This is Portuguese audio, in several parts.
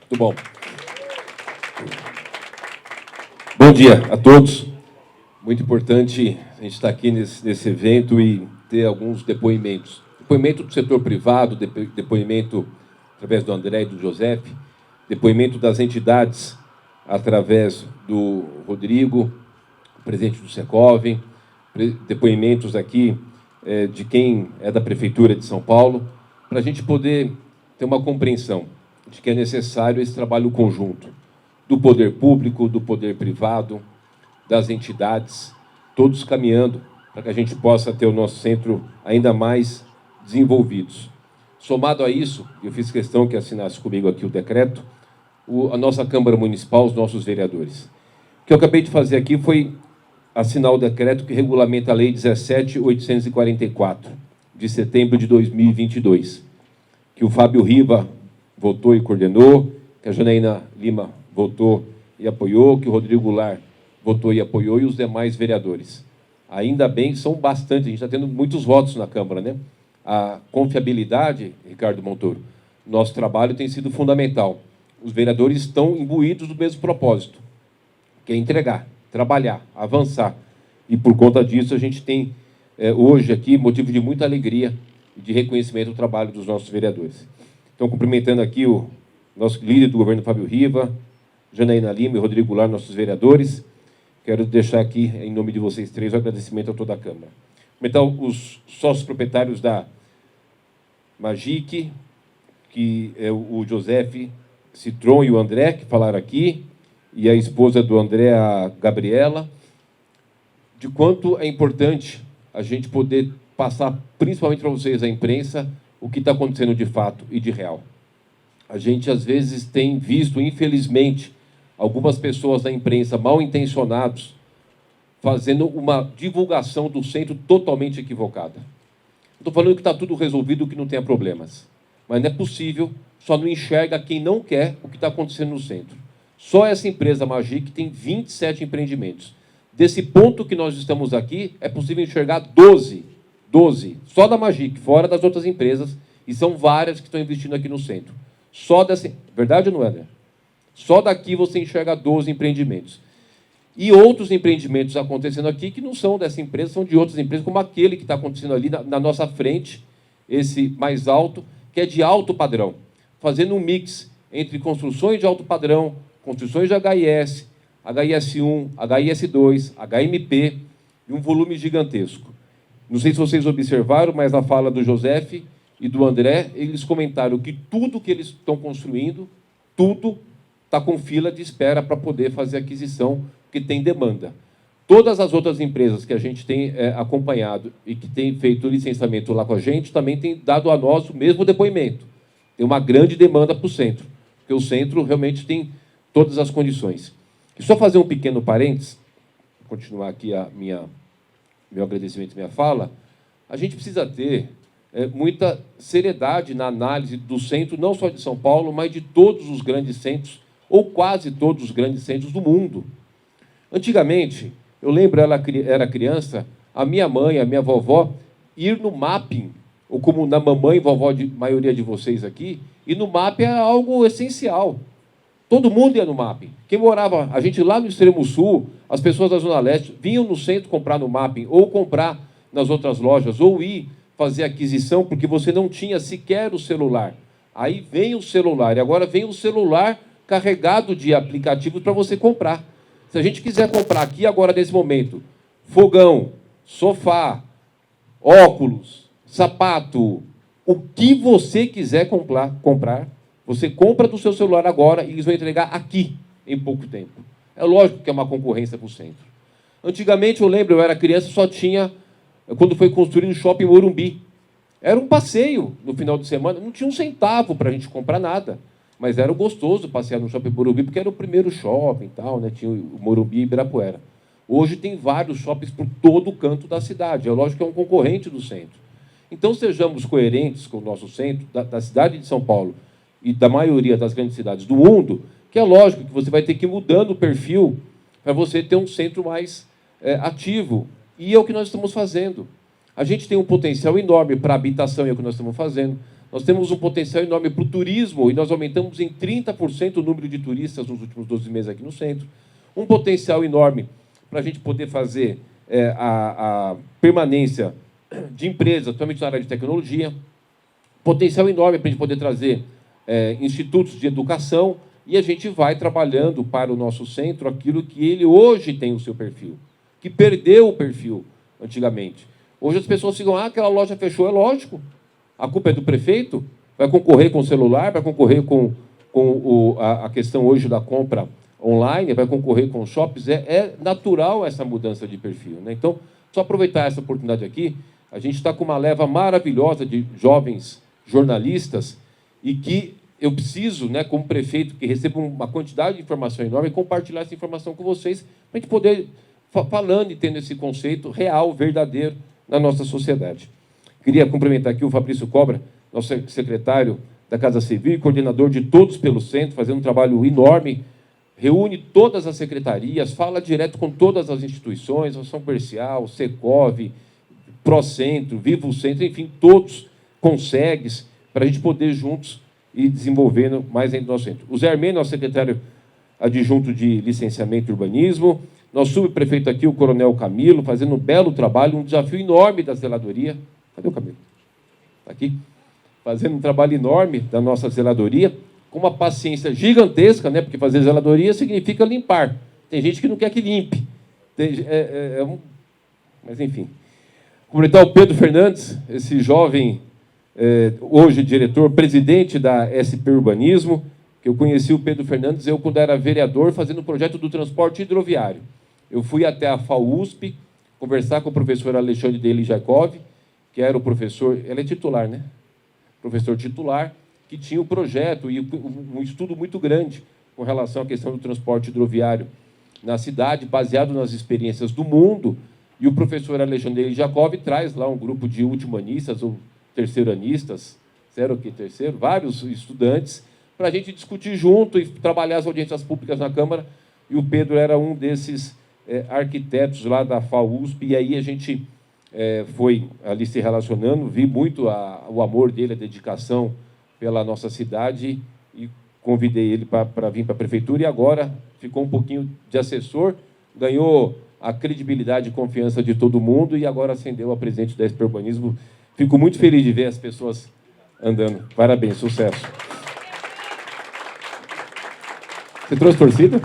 Muito bom. Bom dia a todos. Muito importante a gente estar aqui nesse evento e ter alguns depoimentos. Depoimento do setor privado, depoimento através do André e do José, depoimento das entidades através do Rodrigo, presidente do Secov, depoimentos aqui de quem é da Prefeitura de São Paulo, para a gente poder ter uma compreensão de que é necessário esse trabalho conjunto do poder público, do poder privado, das entidades, todos caminhando para que a gente possa ter o nosso centro ainda mais desenvolvidos. Somado a isso, eu fiz questão que assinasse comigo aqui o decreto, a nossa Câmara Municipal, os nossos vereadores. O que eu acabei de fazer aqui foi assinar o decreto que regulamenta a Lei 17.844, de setembro de 2022, que o Fábio Riva votou e coordenou, que a Janaína Lima votou e apoiou, que o Rodrigo Goulart votou e apoiou, e os demais vereadores. Ainda bem, são bastante, a gente está tendo muitos votos na Câmara, né? A confiabilidade, Ricardo Montoro, nosso trabalho tem sido fundamental. Os vereadores estão imbuídos do mesmo propósito, que é entregar, trabalhar, avançar. E, por conta disso, a gente tem, hoje aqui, motivo de muita alegria e de reconhecimento do trabalho dos nossos vereadores. Então, cumprimentando aqui o nosso líder do governo, Fábio Riva, Janaína Lima e Rodrigo Goulart, nossos vereadores. Quero deixar aqui, em nome de vocês três, o agradecimento a toda a Câmara. Então, os sócios proprietários da Magic, que é o José Citron e o André, que falaram aqui, e a esposa do André, a Gabriela, de quanto é importante a gente poder passar, principalmente para vocês, a imprensa, o que está acontecendo de fato e de real. A gente, às vezes, tem visto, infelizmente, algumas pessoas da imprensa mal intencionados fazendo uma divulgação do centro totalmente equivocada. Estou falando que está tudo resolvido, que não tenha problemas. Mas não é possível, só não enxerga quem não quer o que está acontecendo no centro. Só essa empresa Magic tem 27 empreendimentos. Desse ponto que nós estamos aqui, é possível enxergar 12, só da Magic, fora das outras empresas, e são várias que estão investindo aqui no centro. Só dessa... Verdade ou não é, André? Só daqui você enxerga 12 empreendimentos. E outros empreendimentos acontecendo aqui que não são dessa empresa, são de outras empresas, como aquele que está acontecendo ali na nossa frente, esse mais alto, que é de alto padrão, fazendo um mix entre construções de alto padrão, construções de HIS, HIS1, HIS2, HMP, e um volume gigantesco. Não sei se vocês observaram, mas na fala do José e do André, eles comentaram que tudo que eles estão construindo, tudo está com fila de espera para poder fazer aquisição, porque tem demanda. Todas as outras empresas que a gente tem acompanhado e que tem feito licenciamento lá com a gente, também tem dado a nós o mesmo depoimento. Tem uma grande demanda para o centro, porque o centro realmente tem todas as condições. E só fazer um pequeno parênteses, continuar aqui meu agradecimento e minha fala, a gente precisa ter muita seriedade na análise do centro, não só de São Paulo, mas de todos os grandes centros, ou quase todos os grandes centros do mundo. Antigamente, eu lembro, ela era criança, a minha mãe, a minha vovó, ir no mapping, ou como na mamãe e vovó de maioria de vocês aqui, ir no mapping era algo essencial. Todo mundo ia no mapping. Quem morava, a gente lá no extremo sul, as pessoas da Zona Leste vinham no centro comprar no mapping, ou comprar nas outras lojas, ou ir fazer aquisição, porque você não tinha sequer o celular. Aí vem o celular, e agora vem o celular carregado de aplicativos para você comprar. Se a gente quiser comprar aqui agora, nesse momento, fogão, sofá, óculos, sapato, o que você quiser comprar, você compra do seu celular agora e eles vão entregar aqui, em pouco tempo. É lógico que é uma concorrência para o centro. Antigamente, eu lembro, eu era criança, só tinha, quando foi construído o Shopping Morumbi. Era um passeio no final de semana, não tinha um centavo para a gente comprar nada. Mas era gostoso passear no Shopping Morumbi, porque era o primeiro shopping e tal, né? Tinha o Morumbi e Ibirapuera. Hoje tem vários shoppings por todo o canto da cidade. É lógico que é um concorrente do centro. Então, sejamos coerentes com o nosso centro, da cidade de São Paulo e da maioria das grandes cidades do mundo, que é lógico que você vai ter que ir mudando o perfil para você ter um centro mais ativo. E é o que nós estamos fazendo. A gente tem um potencial enorme para habitação, é o que nós estamos fazendo. Nós temos um potencial enorme para o turismo, e nós aumentamos em 30% o número de turistas nos últimos 12 meses aqui no centro. Um potencial enorme para a gente poder fazer a permanência de empresas, principalmente na área de tecnologia. Potencial enorme para a gente poder trazer institutos de educação, e a gente vai trabalhando para o nosso centro aquilo que ele hoje tem o seu perfil, que perdeu o perfil antigamente. Hoje as pessoas ficam, aquela loja fechou, é lógico. A culpa é do prefeito, vai concorrer com o celular, vai concorrer com a questão hoje da compra online, vai concorrer com os shoppings. É natural essa mudança de perfil, né? Então, só aproveitar essa oportunidade aqui, a gente está com uma leva maravilhosa de jovens jornalistas e que eu preciso, né, como prefeito, que receba uma quantidade de informação enorme, compartilhar essa informação com vocês, para a gente poder, falando e tendo esse conceito real, verdadeiro, na nossa sociedade. Queria cumprimentar aqui o Fabrício Cobra, nosso secretário da Casa Civil e coordenador de Todos pelo Centro, fazendo um trabalho enorme, reúne todas as secretarias, fala direto com todas as instituições, Ação Comercial, Secov, Procentro, Vivo Centro, enfim, todos consegues, para a gente poder juntos ir desenvolvendo mais ainda o nosso centro. O Zé Armênio, nosso secretário adjunto de Licenciamento e Urbanismo, nosso subprefeito aqui, o Coronel Camilo, fazendo um belo trabalho, um desafio enorme da zeladoria. Cadê o Camilo? Está aqui. Fazendo um trabalho enorme da nossa zeladoria, com uma paciência gigantesca, né? Porque fazer zeladoria significa limpar. Tem gente que não quer que limpe. Mas, enfim. Cumprimentar o Pedro Fernandes, esse jovem, hoje diretor, presidente da SP Urbanismo, que eu conheci o Pedro Fernandes, eu quando era vereador, fazendo o projeto do transporte hidroviário. Eu fui até a FAUSP conversar com o professor Alexandre Deli Jacob, que era o professor, ele é titular, né? Professor titular, que tinha um projeto e um estudo muito grande com relação à questão do transporte hidroviário na cidade, baseado nas experiências do mundo, e o professor Alexandre Deli Jacob traz lá um grupo de ultimanistas ou terceiranistas, vários estudantes, para a gente discutir junto e trabalhar as audiências públicas na Câmara, e o Pedro era um desses arquitetos lá da FAUSP, e aí a gente foi ali se relacionando, vi muito o amor dele, a dedicação pela nossa cidade, e convidei ele para vir para a Prefeitura, e agora ficou um pouquinho de assessor, ganhou a credibilidade e confiança de todo mundo, e agora ascendeu a presidente da SP Urbanismo. Fico muito feliz de ver as pessoas andando. Parabéns, sucesso. Você trouxe torcida?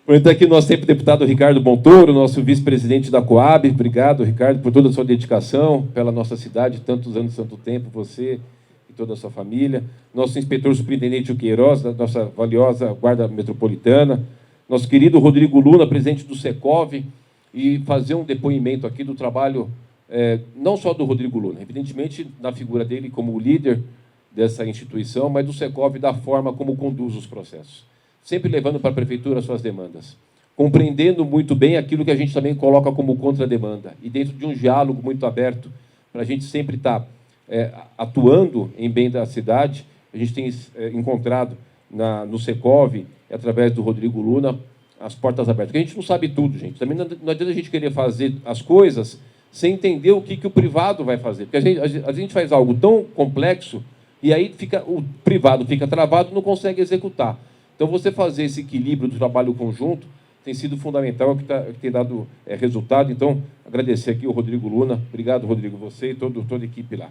Então, aqui nós temos o deputado Ricardo Montoro, nosso vice-presidente da Coab. Obrigado, Ricardo, por toda a sua dedicação pela nossa cidade, tantos anos, tanto tempo, você e toda a sua família. Nosso inspetor superintendente o Queiroz, da nossa valiosa Guarda Metropolitana. Nosso querido Rodrigo Luna, presidente do Secov, e fazer um depoimento aqui do trabalho, não só do Rodrigo Luna, evidentemente, na figura dele como líder dessa instituição, mas do Secov, da forma como conduz os processos. Sempre levando para a Prefeitura as suas demandas, compreendendo muito bem aquilo que a gente também coloca como contra-demanda, e dentro de um diálogo muito aberto, para a gente sempre estar atuando em bem da cidade. A gente tem encontrado no Secov, através do Rodrigo Luna, as portas abertas. Porque a gente não sabe tudo, gente. Também não adianta a gente querer fazer as coisas sem entender o que o privado vai fazer. Porque a gente faz algo tão complexo e aí o privado fica travado e não consegue executar. Então, você fazer esse equilíbrio do trabalho conjunto tem sido fundamental, que tem dado resultado. Então, agradecer aqui o Rodrigo Luna. Obrigado, Rodrigo, você e toda a equipe lá.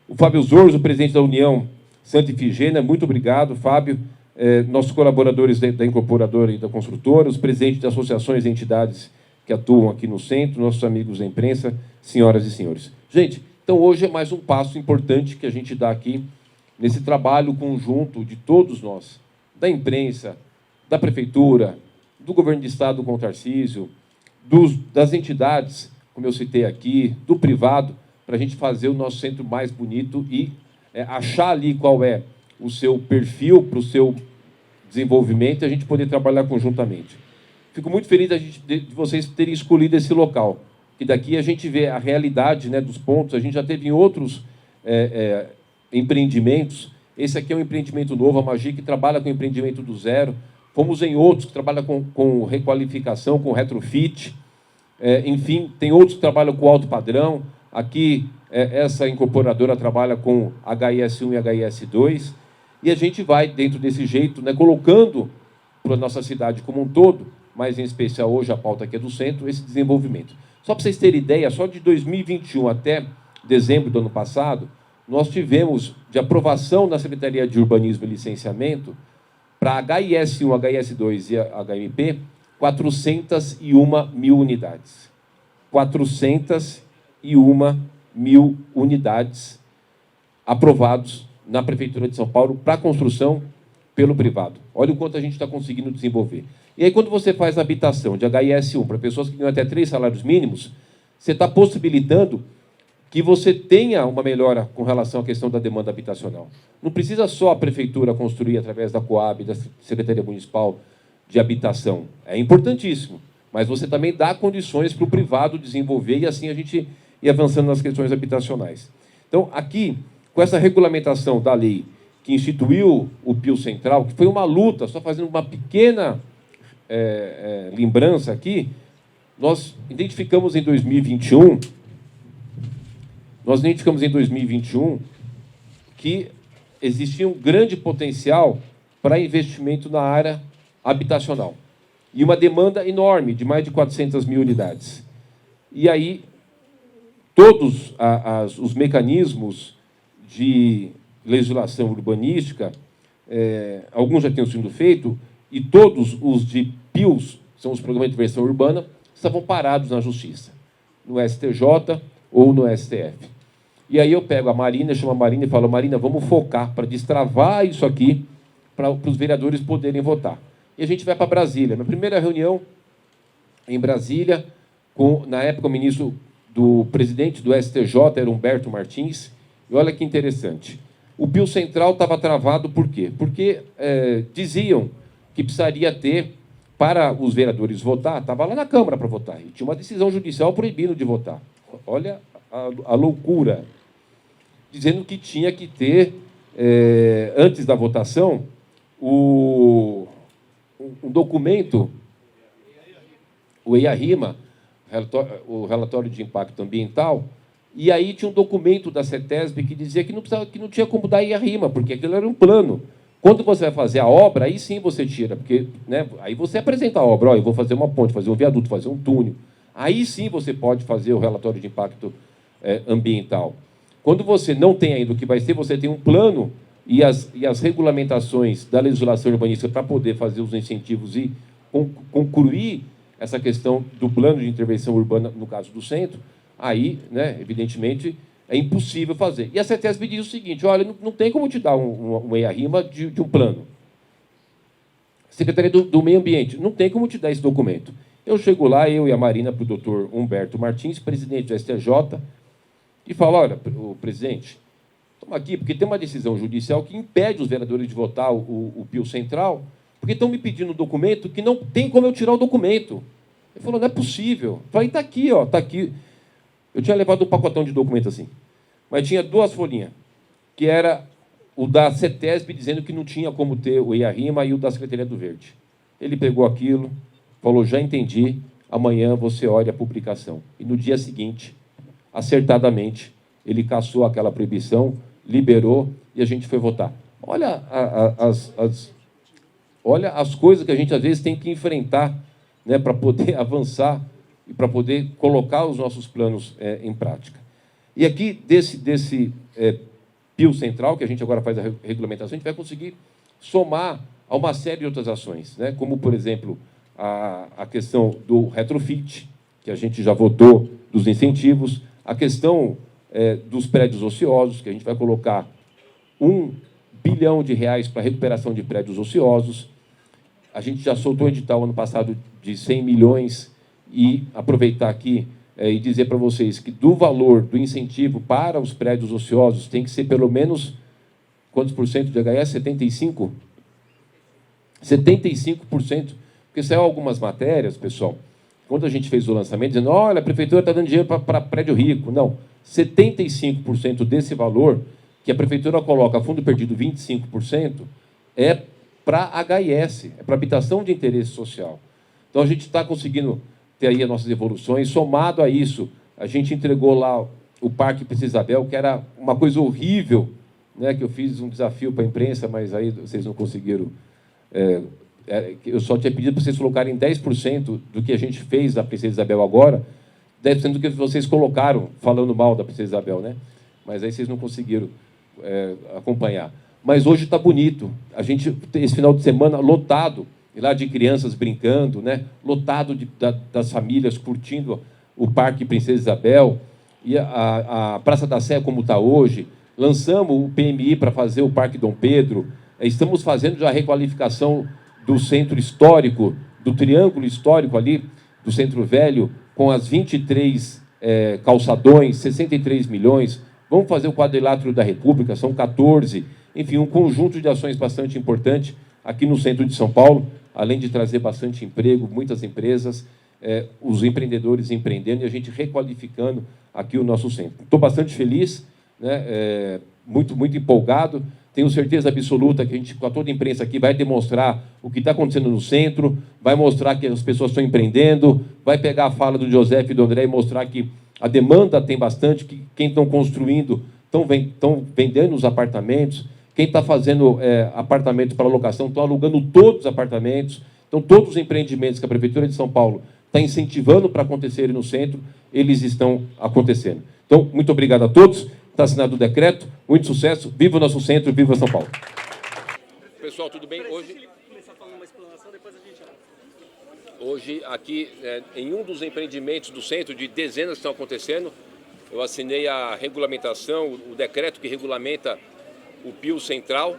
O Fábio Zorzo, o presidente da União Santa Ifigênia, muito obrigado, Fábio. Nossos colaboradores da incorporadora e da construtora, os presidentes de associações e entidades que atuam aqui no centro, nossos amigos da imprensa, senhoras e senhores. Gente, então hoje é mais um passo importante que a gente dá aqui nesse trabalho conjunto de todos nós, da imprensa, da Prefeitura, do Governo de Estado com o Tarcísio, das entidades, como eu citei aqui, do privado, para a gente fazer o nosso centro mais bonito e achar ali qual é o seu perfil para o seu desenvolvimento e a gente poder trabalhar conjuntamente. Fico muito feliz de vocês terem escolhido esse local, que daqui a gente vê a realidade, né, dos pontos. A gente já teve em outros empreendimentos. Esse aqui é um empreendimento novo, a Magi, que trabalha com empreendimento do zero. Fomos em outros que trabalham com requalificação, com retrofit. Enfim, tem outros que trabalham com alto padrão. Aqui, essa incorporadora trabalha com HIS1 e HIS2, e a gente vai, dentro desse jeito, né, colocando para a nossa cidade como um todo, mas em especial hoje a pauta aqui é do centro, esse desenvolvimento. Só para vocês terem ideia, só de 2021 até dezembro do ano passado, nós tivemos de aprovação na Secretaria de Urbanismo e Licenciamento, para HIS1, HIS2 e HMP, 401 mil unidades. 401 mil unidades aprovados na Prefeitura de São Paulo para construção pelo privado. Olha o quanto a gente está conseguindo desenvolver. E aí, quando você faz a habitação de HIS1 para pessoas que ganham até 3 salários mínimos, você está possibilitando que você tenha uma melhora com relação à questão da demanda habitacional. Não precisa só a Prefeitura construir através da Coab, da Secretaria Municipal de Habitação. É importantíssimo, mas você também dá condições para o privado desenvolver e assim a gente ir avançando nas questões habitacionais. Então, aqui, com essa regulamentação da lei que instituiu o PIO Central, que foi uma luta, só fazendo uma pequena lembrança aqui, nós identificamos em 2021 que existia um grande potencial para investimento na área habitacional e uma demanda enorme de mais de 400 mil unidades. E aí, todos os mecanismos de legislação urbanística, alguns já tinham sido feitos, e todos os de PIUs, são os programas de intervenção urbana, estavam parados na Justiça, no STJ ou no STF. E aí eu pego a Marina, chamo a Marina e falo, Marina, vamos focar para destravar isso aqui, para os vereadores poderem votar. E a gente vai para Brasília. Na primeira reunião, em Brasília, na época o ministro do presidente do STJ era Humberto Martins, e olha que interessante. O PIO Central estava travado por quê? Porque diziam que precisaria ter, para os vereadores votar, estava lá na Câmara para votar, e tinha uma decisão judicial proibindo de votar. Olha a loucura. Dizendo que tinha que ter, antes da votação, um documento, o EIA-RIMA, o relatório de impacto ambiental, e aí tinha um documento da CETESB que dizia que não tinha como dar EIA-RIMA, porque aquilo era um plano. Quando você vai fazer a obra, aí sim você tira, porque, né, aí você apresenta a obra, eu vou fazer uma ponte, fazer um viaduto, fazer um túnel. Aí sim você pode fazer o relatório de impacto ambiental. Quando você não tem ainda o que vai ser, você tem um plano e as regulamentações da legislação urbanística para poder fazer os incentivos e concluir essa questão do plano de intervenção urbana, no caso do centro, aí, né, evidentemente, é impossível fazer. E a CETESB diz o seguinte, olha, não tem como te dar um EIA-RIMA de um plano. Secretaria do Meio Ambiente, não tem como te dar esse documento. Eu chego lá, eu e a Marina, para o doutor Humberto Martins, presidente do STJ, e falo, olha, presidente, estamos aqui porque tem uma decisão judicial que impede os vereadores de votar o PIO Central, porque estão me pedindo um documento que não tem como eu tirar o documento. Ele falou, não é possível. Eu falei, está aqui, ó, está aqui. Eu tinha levado um pacotão de documento assim, mas tinha 2 folhinhas, que era o da CETESB dizendo que não tinha como ter o EIA-RIMA e o da Secretaria do Verde. Ele pegou aquilo, falou, já entendi, amanhã você olha a publicação. E no dia seguinte, acertadamente, ele cassou aquela proibição, liberou e a gente foi votar. Olha olha as coisas que a gente, às vezes, tem que enfrentar, né, para poder avançar e para poder colocar os nossos planos em prática. E aqui, desse PIO Central, que a gente agora faz a regulamentação, a gente vai conseguir somar a uma série de outras ações, né, como, por exemplo, a questão do retrofit, que a gente já votou, dos incentivos, a questão dos prédios ociosos, que a gente vai colocar R$ 1 bilhão para a recuperação de prédios ociosos. A gente já soltou o edital ano passado de 100 milhões e aproveitar aqui e dizer para vocês que do valor do incentivo para os prédios ociosos tem que ser pelo menos quantos por cento de HS? 75%? 75%. Porque saiu algumas matérias, pessoal, quando a gente fez o lançamento, dizendo, olha, a prefeitura está dando dinheiro para prédio rico. Não, 75% desse valor, que a prefeitura coloca fundo perdido 25%, é para HIS, é para habitação de interesse social. Então, a gente está conseguindo ter aí as nossas evoluções. Somado a isso, a gente entregou lá o Parque Princesa Isabel, que era uma coisa horrível, né, que eu fiz um desafio para a imprensa, mas aí vocês não conseguiram. Eu só tinha pedido para vocês colocarem 10% do que a gente fez da Princesa Isabel agora, 10% do que vocês colocaram falando mal da Princesa Isabel, né? Mas aí vocês não conseguiram acompanhar. Mas hoje está bonito. A gente, esse final de semana, lotado, lá de crianças brincando, né? Lotado das famílias curtindo o Parque Princesa Isabel, e a Praça da Sé como está hoje. Lançamos o PMI para fazer o Parque Dom Pedro. Estamos fazendo já a requalificação do centro histórico, do triângulo histórico ali, do Centro Velho, com as 23 calçadões, 63 milhões. Vamos fazer o quadrilátero da República, são 14. Enfim, um conjunto de ações bastante importante aqui no centro de São Paulo, além de trazer bastante emprego, muitas empresas, os empreendedores empreendendo e a gente requalificando aqui o nosso centro. Estou bastante feliz, né? Muito empolgado. Tenho certeza absoluta que a gente, com toda a imprensa aqui, vai demonstrar o que está acontecendo no centro, vai mostrar que as pessoas estão empreendendo, vai pegar a fala do José e do André e mostrar que a demanda tem bastante, que quem estão construindo estão vendendo os apartamentos, quem está fazendo apartamento para locação estão alugando todos os apartamentos. Então, todos os empreendimentos que a Prefeitura de São Paulo está incentivando para acontecerem no centro, eles estão acontecendo. Então, muito obrigado a todos. Está assinado o decreto. Muito sucesso. Viva o nosso centro, viva São Paulo. Pessoal, tudo bem? Hoje aqui, em um dos empreendimentos do centro, de dezenas que estão acontecendo, eu assinei a regulamentação, o decreto que regulamenta o Pio Central.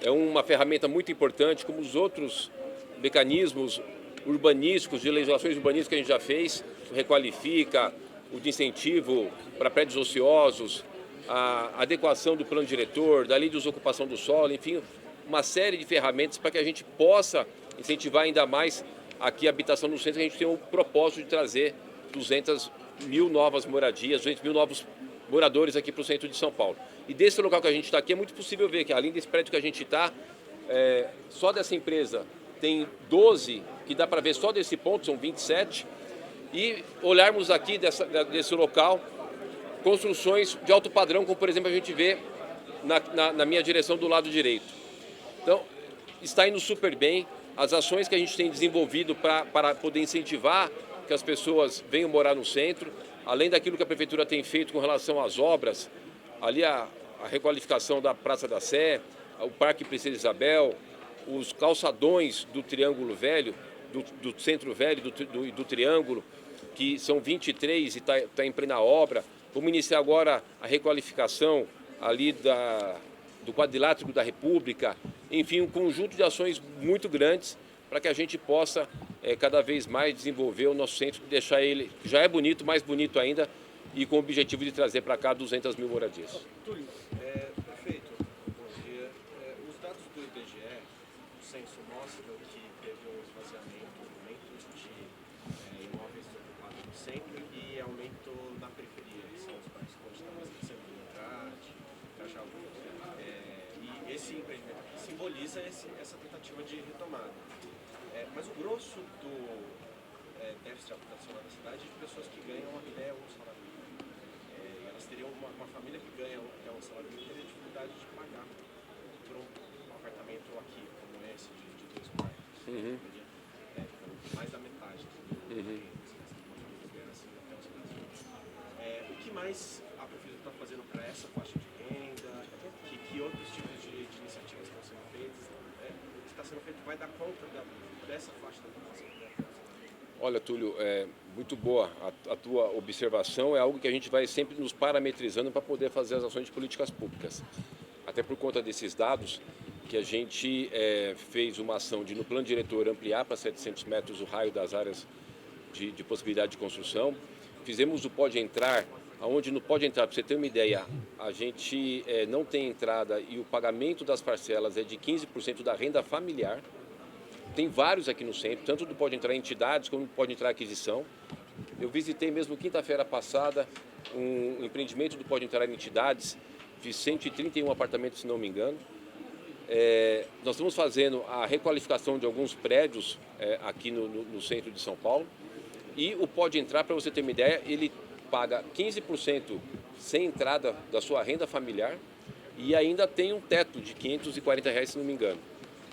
É uma ferramenta muito importante, como os outros mecanismos urbanísticos, de legislações urbanísticas que a gente já fez, o Requalifica, o de incentivo para prédios ociosos, a adequação do plano diretor, da lei de desocupação do solo, enfim, uma série de ferramentas para que a gente possa incentivar ainda mais aqui a habitação no centro. A gente tem o propósito de trazer 200 mil novas moradias, 200 mil novos moradores aqui para o centro de São Paulo. E desse local que a gente está aqui, é muito possível ver que, além desse prédio que a gente está, só dessa empresa tem 12, que dá para ver só desse ponto, são 27, e olharmos aqui desse local, construções de alto padrão, como, por exemplo, a gente vê na minha direção do lado direito. Então, está indo super bem. As ações que a gente tem desenvolvido para poder incentivar que as pessoas venham morar no centro, além daquilo que a Prefeitura tem feito com relação às obras, ali a requalificação da Praça da Sé, o Parque Princesa Isabel, os calçadões do Triângulo Velho, do Centro Velho do Triângulo, que são 23 e está em plena obra. Vamos iniciar agora a requalificação ali do quadrilátero da República. Enfim, um conjunto de ações muito grandes para que a gente possa cada vez mais desenvolver o nosso centro, deixar ele, que já é bonito, mais bonito ainda, e com o objetivo de trazer para cá 200 mil moradias. Túlio, prefeito, bom dia. Os dados do IBGE, o censo mostra que teve um esvaziamento, aumento de imóveis ocupados no centro e aumento na periferia, que são os bairros onde está mais crescendo de Andrade, Cajaú. E esse empreendimento aqui simboliza essa tentativa de retomada. Mas o grosso do déficit habitacional da cidade é de pessoas que ganham até um salário mínimo. Elas teriam uma família que ganha até um salário mínimo, teria dificuldade de pagar por um apartamento aqui, como esse, de 2 quartos. Uhum. Mais da metade do o que mais a Prefeitura está fazendo para essa faixa de renda? Que outros tipos de iniciativas estão sendo feitas? O que está sendo feito vai dar conta dessa faixa da população? Olha, Túlio, muito boa a tua observação. É algo que a gente vai sempre nos parametrizando para poder fazer as ações de políticas públicas. Até por conta desses dados que a gente fez uma ação de, no plano diretor, ampliar para 700 metros o raio das áreas de possibilidade de construção. Fizemos o Pode Entrar, onde no Pode Entrar, para você ter uma ideia, a gente não tem entrada e o pagamento das parcelas é de 15% da renda familiar. Tem vários aqui no centro, tanto do Pode Entrar entidades como do Pode Entrar aquisição. Eu visitei mesmo quinta-feira passada um empreendimento do Pode Entrar entidades, de 131 apartamentos, se não me engano. Nós estamos fazendo a requalificação de alguns prédios aqui no centro de São Paulo. E o Pode Entrar, para você ter uma ideia, ele paga 15% sem entrada da sua renda familiar e ainda tem um teto de R$ 540, se não me engano.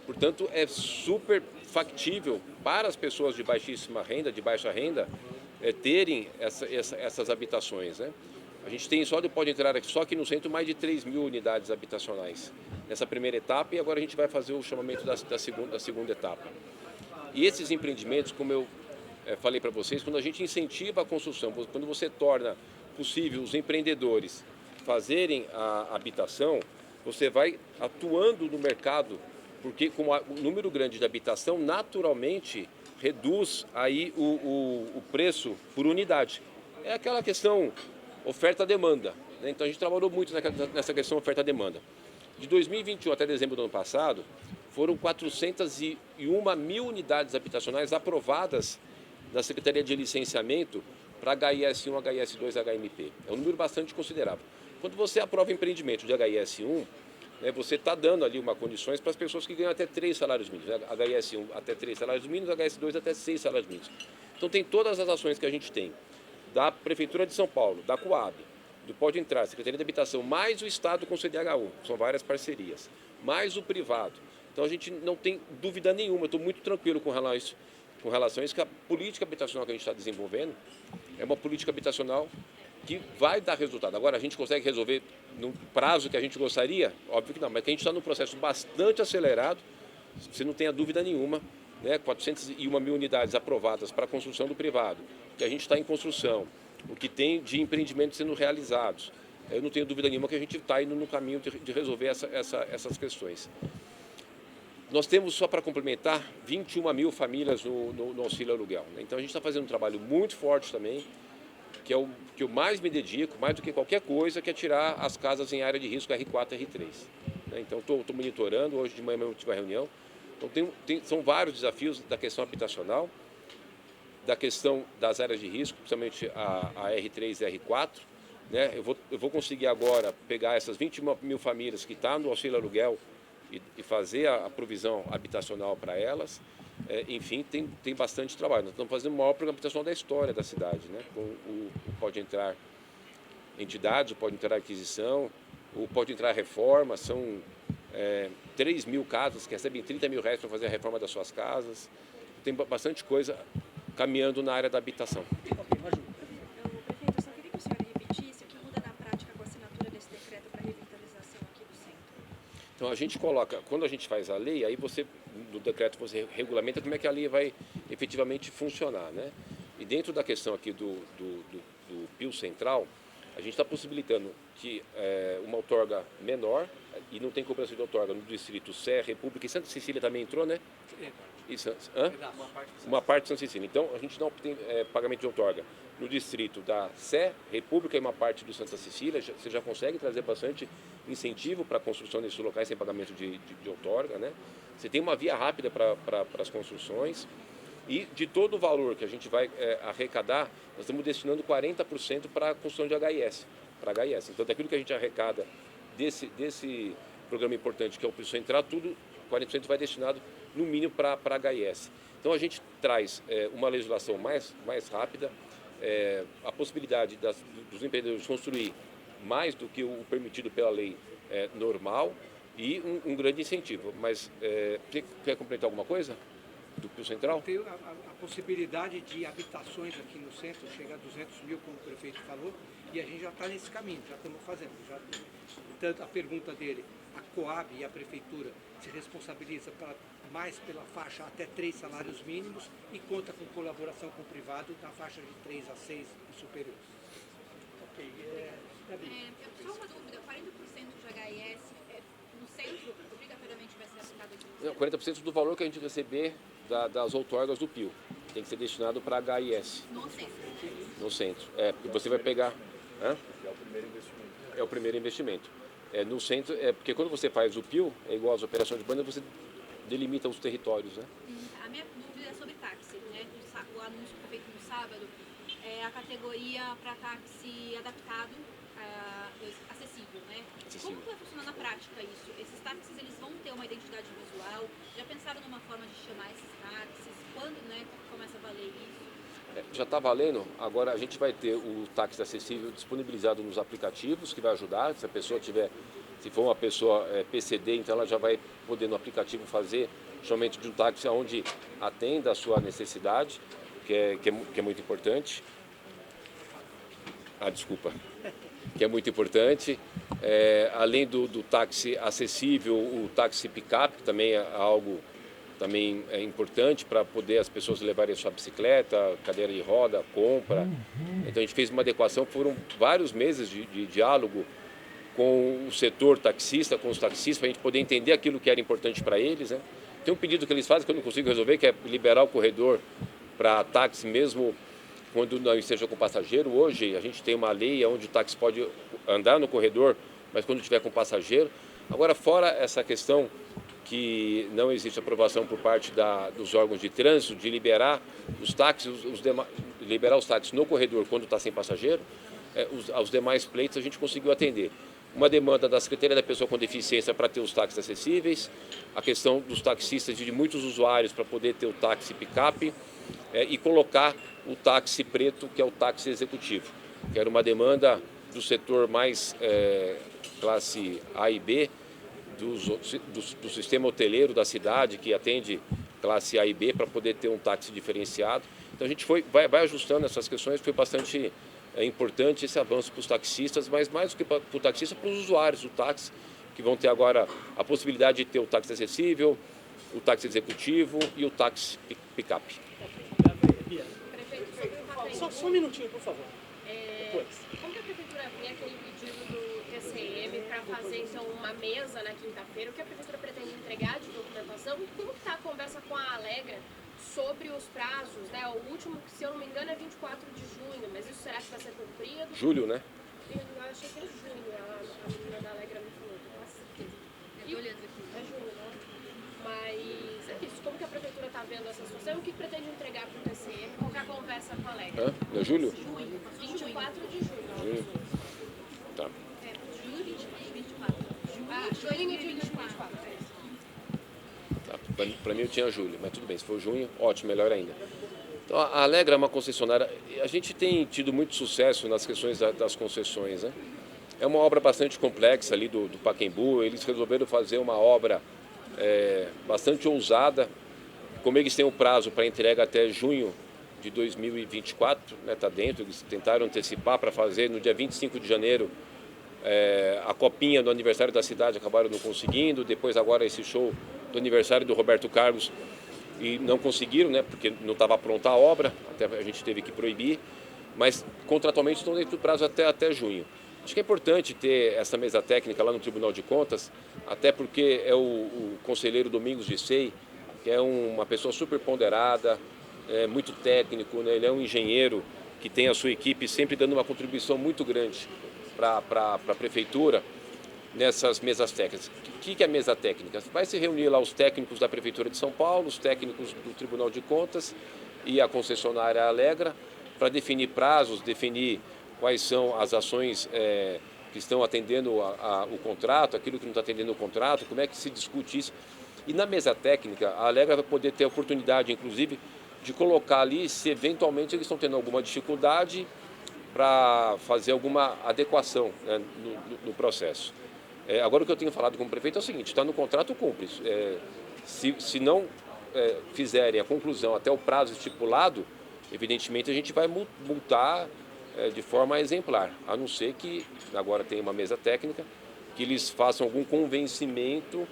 Portanto, é super factível para as pessoas de baixíssima renda, de baixa renda, terem essas habitações, né? A gente tem pode entrar aqui, só aqui no centro, mais de 3.000 unidades habitacionais nessa primeira etapa, e agora a gente vai fazer o chamamento da segunda etapa. E esses empreendimentos, como eu falei para vocês, quando a gente incentiva a construção, quando você torna possível os empreendedores fazerem a habitação, você vai atuando no mercado, porque com o número grande de habitação, naturalmente reduz aí o preço por unidade. É aquela questão oferta-demanda, né? Então a gente trabalhou muito nessa questão oferta-demanda. De 2021 até dezembro do ano passado, foram 401 mil unidades habitacionais aprovadas da Secretaria de Licenciamento para HIS1, HIS2, HMP. É um número bastante considerável. Quando você aprova empreendimento de HIS1, né, você está dando ali uma condições para as pessoas que ganham até 3 salários mínimos. Né? HIS1 até 3 salários mínimos, HIS2 até 6 salários mínimos. Então tem todas as ações que a gente tem, da Prefeitura de São Paulo, da Coab, do Pode Entrar, Secretaria de Habitação, mais o Estado com o CDHU, são várias parcerias, mais o privado. Então a gente não tem dúvida nenhuma, eu estou muito tranquilo com relação a isso, que a política habitacional que a gente está desenvolvendo é uma política habitacional que vai dar resultado. Agora, a gente consegue resolver no prazo que a gente gostaria? Óbvio que não, mas que a gente está num processo bastante acelerado, você não tenha dúvida nenhuma, né? 401 mil unidades aprovadas para a construção do privado, que a gente está em construção, o que tem de empreendimentos sendo realizados. Eu não tenho dúvida nenhuma que a gente está indo no caminho de resolver essas questões. Nós temos, só para complementar, 21 mil famílias no auxílio aluguel, né? Então a gente está fazendo um trabalho muito forte também, que é o que eu mais me dedico, mais do que qualquer coisa, que é tirar as casas em área de risco R4 e R3. Né? Então estou monitorando, hoje de manhã eu tive uma reunião. Então são vários desafios da questão habitacional, da questão das áreas de risco, principalmente a R3 e R4. Né? Eu vou conseguir agora pegar essas 21 mil famílias que estão no auxílio aluguel e fazer a provisão habitacional para elas. Enfim, tem bastante trabalho. Nós estamos fazendo o maior programa habitacional da história da cidade, né? Com o Pode Entrar Entidades, o Pode Entrar Aquisição, o Pode Entrar Reforma. São 3.000 casas que recebem R$ 30 mil para fazer a reforma das suas casas. Tem bastante coisa caminhando na área da habitação. Prefeito, eu só queria que o senhor repetisse o que muda na prática com a assinatura desse decreto para revitalização aqui do centro. Então a gente coloca, quando a gente faz a lei, aí você, no decreto você regulamenta como é que a lei vai efetivamente funcionar, né? E dentro da questão aqui do Pio Central, a gente está possibilitando que uma outorga menor, e não tem cobrança de outorga no distrito Sé, República, e Santa Cecília também entrou, né? Uma parte de Santa Cecília. Então, a gente não tem pagamento de outorga no distrito da Sé, República e uma parte do Santa Cecília. Você já consegue trazer bastante incentivo para a construção desses locais sem pagamento de outorga, né? Você tem uma via rápida para as construções. E de todo o valor que a gente vai arrecadar, nós estamos destinando 40% para a construção de HIS, para HIS. Então, daquilo que a gente arrecada desse programa importante, que é o Pio Central, tudo, 40% vai destinado, no mínimo, para HIS. Então, a gente traz uma legislação mais rápida, a possibilidade dos empreendedores construir mais do que o permitido pela lei normal e um grande incentivo. Mas, você quer complementar alguma coisa do Pio Central? Tem a possibilidade de habitações aqui no centro, chegar a 200 mil, como o prefeito falou, e a gente já está nesse caminho, já estamos fazendo. Portanto, a pergunta dele, a Coab e a prefeitura se responsabiliza mais pela faixa até 3 salários mínimos e conta com colaboração com o privado na faixa de 3 a 6 e superior. Ok. Só uma dúvida, 40% de HIS no centro obrigatoriamente vai ser aplicado aqui no Não, centro? 40% do valor que a gente receber das outorgas do Pio tem que ser destinado para HIS No centro. no centro. Porque você vai pegar. É o primeiro investimento. No centro, porque quando você faz o Pio, é igual às operações de banda, você delimita os territórios, né? A minha dúvida é sobre táxi, né? O anúncio que foi feito no sábado é a categoria para táxi adaptado, acessível, né? Acessível. Como vai funcionar na prática isso? Esses táxis, eles vão ter uma identidade visual? Já pensaram numa forma de chamar esses táxis? Quando, né, começa a valer isso? Já está valendo. Agora a gente vai ter o táxi acessível disponibilizado nos aplicativos, que vai ajudar. Se a pessoa tiver, se for uma pessoa PCD, então ela já vai poder no aplicativo fazer somente de um táxi onde atenda a sua necessidade, que é muito importante. Desculpa. Que é muito importante. Além do táxi acessível, o táxi picape, que também é algo também é importante para poder as pessoas levarem a sua bicicleta, cadeira de roda, compra. Então a gente fez uma adequação, foram vários meses de diálogo com o setor taxista, com os taxistas, para a gente poder entender aquilo que era importante para eles, né? Tem um pedido que eles fazem que eu não consigo resolver, que é liberar o corredor para táxi mesmo quando não esteja com passageiro. Hoje a gente tem uma lei onde o táxi pode andar no corredor, mas quando estiver com passageiro. Agora, fora essa questão que não existe aprovação por parte dos órgãos de trânsito de liberar os táxis, liberar os táxis no corredor quando está sem passageiro, aos demais pleitos a gente conseguiu atender. Uma demanda da Secretaria da Pessoa com Deficiência para ter os táxis acessíveis, a questão dos taxistas e de muitos usuários para poder ter o táxi picape e colocar o táxi preto, que é o táxi executivo, que era uma do setor mais classe A e B, do sistema hoteleiro da cidade, que atende classe A e B, para poder ter um táxi diferenciado. Então a gente vai ajustando essas questões, foi bastante importante esse avanço para os taxistas, mas mais do que para o taxista, para os usuários do táxi, que vão ter agora a possibilidade de ter o táxi acessível, o táxi executivo e o táxi picape. Só um minutinho, por favor. Como que a prefeitura vê aquele pedido do TCM para fazer então uma mesa na quinta-feira? O que a prefeitura pretende entregar de documentação? E como está a conversa com a Alegra sobre os prazos, né? O último, se eu não me engano, é 24 de junho, mas isso será que vai ser cumprido? Julho, né? Eu achei que é junho, a menina da Alegra me falou, com certeza. É junho, né? Mas é isso, como que a prefeitura está vendo essa situação? O que pretende entregar para o TCM? Qual que é a conversa com a Alegra? É julho? Junho, 24 de junho. Junho. Tá. Junho de 24. Junho de 24. Tá. Para mim eu tinha julho, mas tudo bem, se for junho, ótimo, melhor ainda. Então, a Alegra é uma concessionária, a gente tem tido muito sucesso nas questões das concessões, né? É uma obra bastante complexa ali do Pacaembu, eles resolveram fazer uma obra bastante ousada. Como eles têm o prazo para entrega até junho de 2024, né, tá dentro, eles tentaram antecipar para fazer no dia 25 de janeiro a copinha do aniversário da cidade, acabaram não conseguindo, depois agora esse show do aniversário do Roberto Carlos e não conseguiram, né, porque não estava pronta a obra, até a gente teve que proibir, mas contratualmente estão dentro do prazo até junho. Acho que é importante ter essa mesa técnica lá no Tribunal de Contas, até porque é o conselheiro Domingos de Sei, que é uma pessoa super ponderada, muito técnico, né? Ele é um engenheiro que tem a sua equipe sempre dando uma contribuição muito grande para a prefeitura nessas mesas técnicas. O que é mesa técnica? Vai se reunir lá os técnicos da Prefeitura de São Paulo, os técnicos do Tribunal de Contas e a concessionária Alegra, para definir prazos, definir quais são as ações que estão atendendo o contrato, aquilo que não está atendendo o contrato, como é que se discute isso. E na mesa técnica, a Alegra vai poder ter a oportunidade, inclusive, de colocar ali se eventualmente eles estão tendo alguma dificuldade para fazer alguma adequação, né, no processo. Agora o que eu tenho falado com o prefeito é o seguinte, está no contrato, cumpre. Se não fizerem a conclusão até o prazo estipulado, evidentemente a gente vai multar de forma exemplar, a não ser que agora tem uma mesa técnica, que eles façam algum convencimento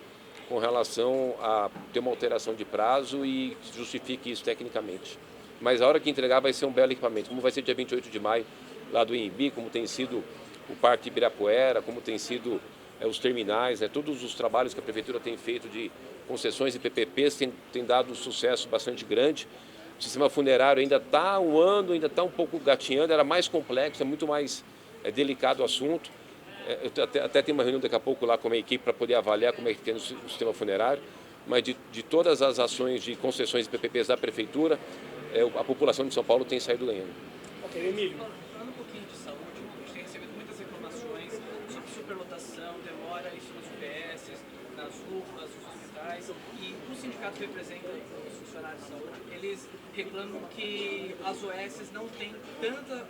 com relação a ter uma alteração de prazo e justifique isso tecnicamente. Mas a hora que entregar vai ser um belo equipamento, como vai ser dia 28 de maio, lá do Inhambi, como tem sido o Parque Ibirapuera, como tem sido os terminais, né, todos os trabalhos que a Prefeitura tem feito de concessões e PPPs tem dado um sucesso bastante grande. O sistema funerário ainda está ainda está um pouco gatinhando, era mais complexo, é muito mais delicado o assunto. Eu até tenho uma reunião daqui a pouco lá com a equipe para poder avaliar como é que tem o sistema funerário, mas de todas as ações de concessões e PPPs da Prefeitura, a população de São Paulo tem saído ganhando. Ok, Emílio. Falando um pouquinho de saúde, a gente tem recebido muitas reclamações sobre superlotação, demora isso nos UBS, nas UPAs, nos hospitais, e o sindicato representa os funcionários de saúde, eles reclamam que as OS não têm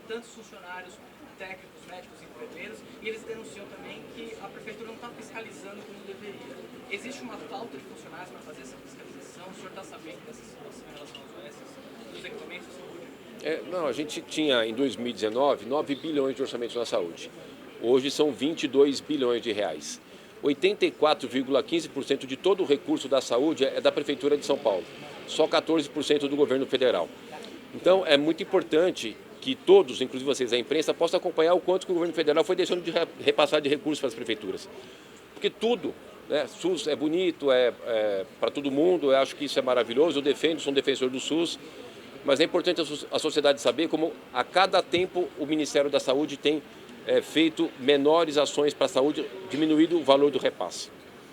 tantos funcionários técnicos, médicos, enfermeiros, e eles denunciam também que a prefeitura não está fiscalizando como deveria. Existe uma falta de funcionários para fazer essa fiscalização? O senhor está sabendo dessa situação em relação às OS, dos equipamentos de saúde? Não, a gente tinha em 2019 9 bilhões de orçamento na saúde. Hoje são 22 bilhões de reais. 84,15% de todo o recurso da saúde é da Prefeitura de São Paulo. Só 14% do governo federal. Então é muito importante que todos, inclusive vocês da imprensa, possam acompanhar o quanto que o governo federal foi deixando de repassar de recursos para as prefeituras. Porque tudo, né, SUS é bonito, é para todo mundo, eu acho que isso é maravilhoso, eu defendo, sou um defensor do SUS, mas é importante a sociedade saber como a cada tempo o Ministério da Saúde tem feito menores ações para a saúde, diminuído o valor do repasse.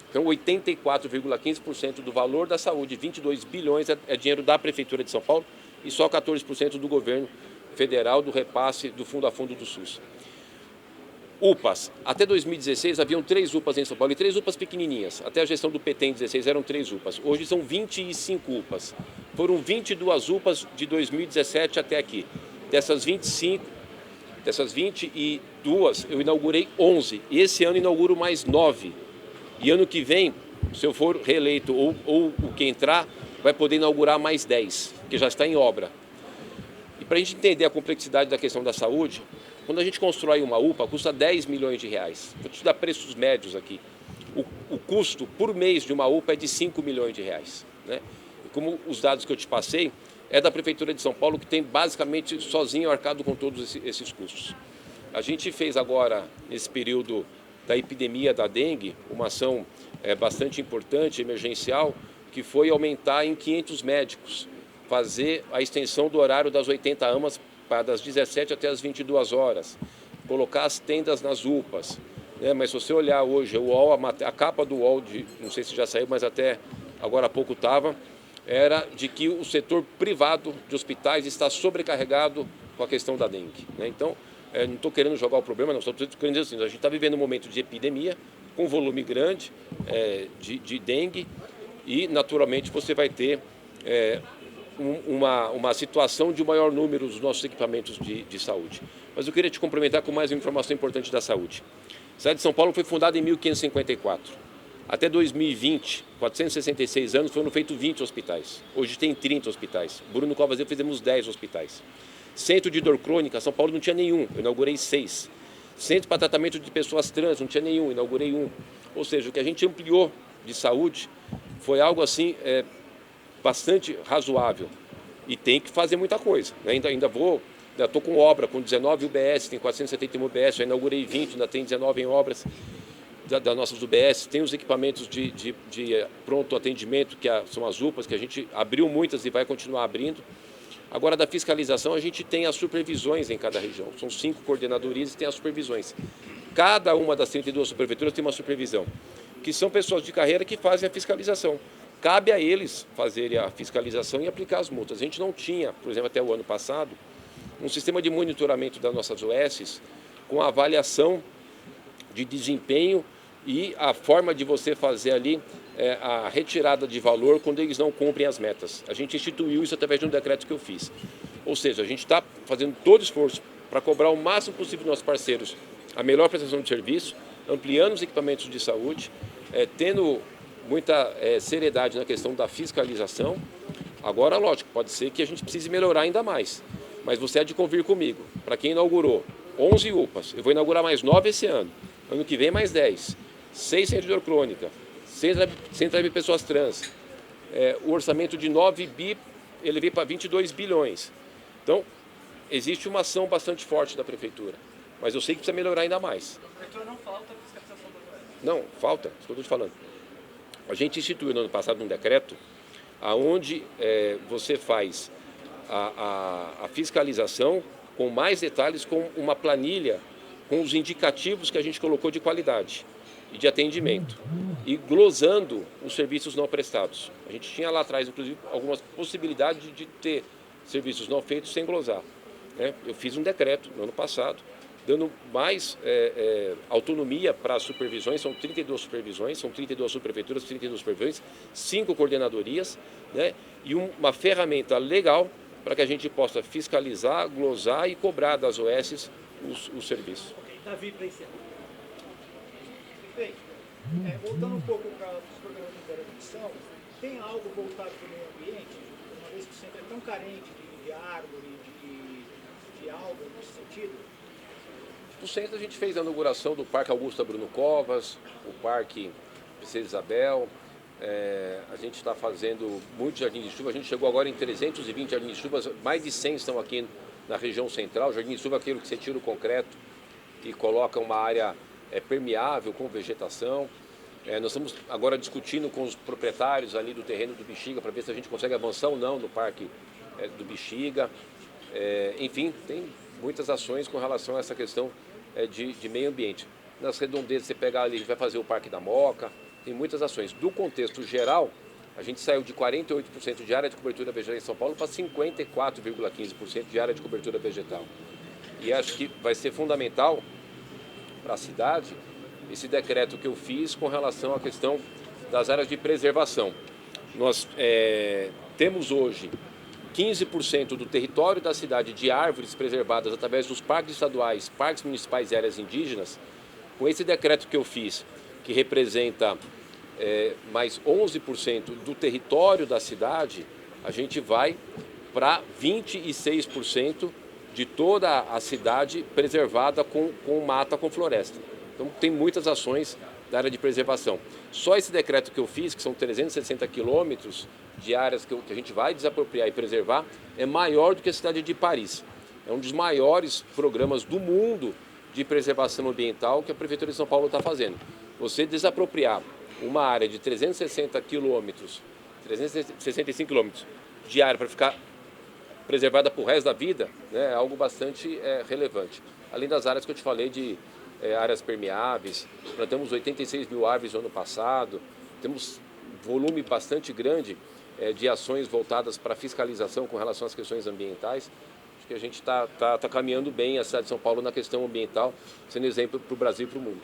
Então 84,15% do valor da saúde, 22 bilhões, é dinheiro da Prefeitura de São Paulo e só 14% do governo federal do repasse do fundo a fundo do SUS. UPAs. Até 2016 haviam 3 UPAs em São Paulo e 3 UPAs pequenininhas. Até a gestão do PT em 2016 eram 3 UPAs. Hoje são 25 UPAs. Foram 22 UPAs de 2017 até aqui. Dessas 22 eu inaugurei 11. E esse ano inauguro mais 9. E ano que vem, se eu for reeleito ou o que entrar, vai poder inaugurar mais 10, que já está em obra. E para a gente entender a complexidade da questão da saúde, quando a gente constrói uma UPA, custa 10 milhões de reais. Vou te dar preços médios aqui. O custo por mês de uma UPA é de 5 milhões de reais. Né? E como os dados que eu te passei, é da Prefeitura de São Paulo que tem basicamente sozinho arcado com todos esses custos. A gente fez agora, nesse período da epidemia da dengue, uma ação bastante importante, emergencial, que foi aumentar em 500 médicos, fazer a extensão do horário das 80 AMAs para das 17 até as 22 horas, colocar as tendas nas UPAs. Né? Mas se você olhar hoje, o UOL, a capa do UOL, não sei se já saiu, mas até agora há pouco estava, era de que o setor privado de hospitais está sobrecarregado com a questão da dengue. Né? Então, não estou querendo jogar o problema, não, estou querendo dizer assim, a gente está vivendo um momento de epidemia, com volume grande de dengue, e naturalmente você vai ter uma situação de maior número dos nossos equipamentos de saúde. Mas eu queria te complementar com mais uma informação importante da saúde. A cidade de São Paulo foi fundada em 1554. Até 2020, 466 anos, foram feitos 20 hospitais. Hoje tem 30 hospitais. Bruno Covas e eu fizemos 10 hospitais. Centro de dor crônica, São Paulo não tinha nenhum, eu inaugurei 6. Centro para tratamento de pessoas trans, não tinha nenhum, inaugurei 1. Ou seja, o que a gente ampliou de saúde foi algo assim bastante razoável. E tem que fazer muita coisa. Ainda estou com obra, com 19 UBS, tem 471 UBS, já inaugurei 20, ainda tem 19 em obras das nossas UBS. Tem os equipamentos de pronto atendimento, que são as UPAs, que a gente abriu muitas e vai continuar abrindo. Agora, da fiscalização, a gente tem as supervisões em cada região. São 5 coordenadorias e tem as supervisões. Cada uma das 32 superprefeituras tem uma supervisão, que são pessoas de carreira que fazem a fiscalização. Cabe a eles fazerem a fiscalização e aplicar as multas. A gente não tinha, por exemplo, até o ano passado, um sistema de monitoramento das nossas OSs com a avaliação de desempenho e a forma de você fazer ali a retirada de valor quando eles não cumprem as metas. A gente instituiu isso através de um decreto que eu fiz. Ou seja, a gente está fazendo todo esforço para cobrar o máximo possível dos nossos parceiros a melhor prestação de serviço, ampliando os equipamentos de saúde, tendo muita seriedade na questão da fiscalização. Agora, lógico, pode ser que a gente precise melhorar ainda mais, mas você há de convir comigo. Para quem inaugurou 11 UPAs, eu vou inaugurar mais 9 esse ano. Ano que vem mais 10. 6 centros de dor crônica, 6 centros de pessoas trans. O orçamento de 9 bi, ele veio para 22 bilhões. Então, existe uma ação bastante forte da Prefeitura, mas eu sei que precisa melhorar ainda mais. A Prefeitura não falta fiscalização da OS? Não, falta, isso que eu estou te falando. A gente instituiu no ano passado um decreto onde você faz a fiscalização com mais detalhes, com uma planilha, com os indicativos que a gente colocou de qualidade e de atendimento, e glosando os serviços não prestados. A gente tinha lá atrás, inclusive, algumas possibilidades de ter serviços não feitos sem glosar. Eu fiz um decreto no ano passado, dando mais autonomia para as supervisões. São 32 supervisões, são 32 subprefeituras, 32 supervisões, 5 coordenadorias, né? E uma ferramenta legal para que a gente possa fiscalizar, glosar e cobrar das OS os serviços. Ok, Davi, para encerrar. Bem, voltando um pouco para os programas de intervenção, tem algo voltado para o meio ambiente, uma vez que o centro é tão carente de árvore, de algo nesse sentido? No centro a gente fez a inauguração do Parque Augusta Bruno Covas, o Parque Princesa Isabel, a gente está fazendo muitos jardins de chuva, a gente chegou agora em 320 jardins de chuva, mais de 100 estão aqui na região central. O jardim de chuva é aquele que você tira o concreto e coloca uma área permeável com vegetação. Nós estamos agora discutindo com os proprietários ali do terreno do Bexiga para ver se a gente consegue avançar ou não no Parque do Bexiga. Enfim, tem muitas ações com relação a essa questão de meio ambiente. Nas redondezas, você pegar ali, a gente vai fazer o Parque da Moca, tem muitas ações. Do contexto geral, a gente saiu de 48% de área de cobertura vegetal em São Paulo para 54,15% de área de cobertura vegetal. E acho que vai ser fundamental para a cidade esse decreto que eu fiz com relação à questão das áreas de preservação. Nós temos hoje 15% do território da cidade de árvores preservadas através dos parques estaduais, parques municipais e áreas indígenas. Com esse decreto que eu fiz, que representa mais 11% do território da cidade, a gente vai para 26% de toda a cidade preservada com mata, com floresta. Então tem muitas ações da área de preservação. Só esse decreto que eu fiz, que são 360 quilômetros de áreas que a gente vai desapropriar e preservar, é maior do que a cidade de Paris. É um dos maiores programas do mundo de preservação ambiental que a Prefeitura de São Paulo está fazendo. Você desapropriar uma área de 360 quilômetros, 365 quilômetros de área para ficar preservada para o resto da vida, né, é algo bastante relevante. Além das áreas que eu te falei de áreas permeáveis, plantamos 86 mil árvores no ano passado, temos volume bastante grande de ações voltadas para fiscalização com relação às questões ambientais. Acho que a gente está caminhando bem a cidade de São Paulo na questão ambiental, sendo exemplo para o Brasil e para o mundo.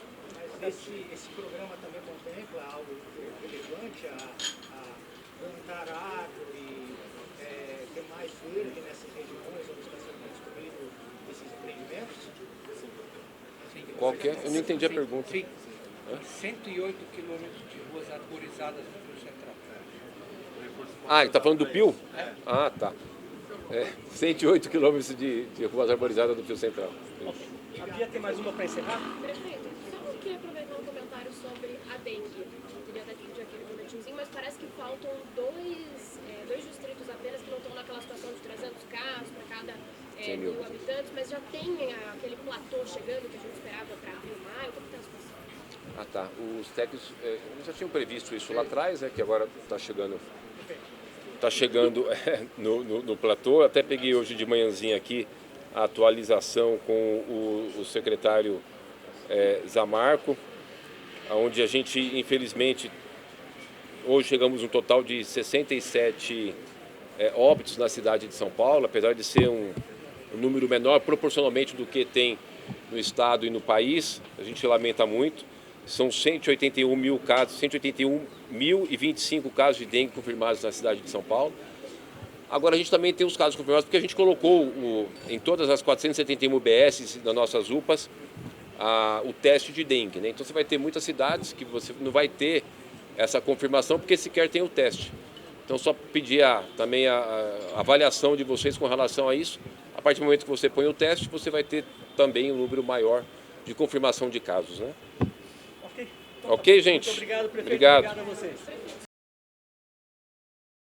Mas esse programa também contempla algo relevante a plantar árvore, ter mais verde nessas regiões onde está sendo construído esses empreendimentos? Qual que é? Eu não entendi a pergunta. Sim. 108 quilômetros de ruas arborizadas no Rio Central. Ah, ele está falando do Pio? Ah, tá. 108 quilômetros de ruas arborizadas do Pio Central. A Bia tem mais uma para encerrar? Prefeito, só queria aproveitar um comentário sobre a dengue. Eu queria até pedir aquele boletimzinho, mas parece que faltam dois distritos apenas que não estão naquela situação de 300 casos para cada 1.000 habitantes, mas já tem aquele platô chegando que a gente esperava para abril, maio. Como está a situação? Ah, tá. Os técnicos já tinham previsto isso lá atrás, que agora está chegando no platô. Até peguei hoje de manhãzinha aqui a atualização com o secretário Zamarco, onde a gente, infelizmente, hoje chegamos a um total de 67 óbitos na cidade de São Paulo, apesar de ser um número menor proporcionalmente do que tem no estado e no país. A gente lamenta muito. São 181 mil casos, 181.025 casos de dengue confirmados na cidade de São Paulo. Agora a gente também tem os casos confirmados porque a gente colocou em todas as 471 UBS das nossas UPAs o teste de dengue, né? Então você vai ter muitas cidades que você não vai ter essa confirmação porque sequer tem o teste. Então só pedir também a avaliação de vocês com relação a isso. A partir do momento que você põe o teste, você vai ter também um número maior de confirmação de casos, né? Ok. Ok, gente? Muito obrigado, prefeito. Obrigado. Obrigado a vocês.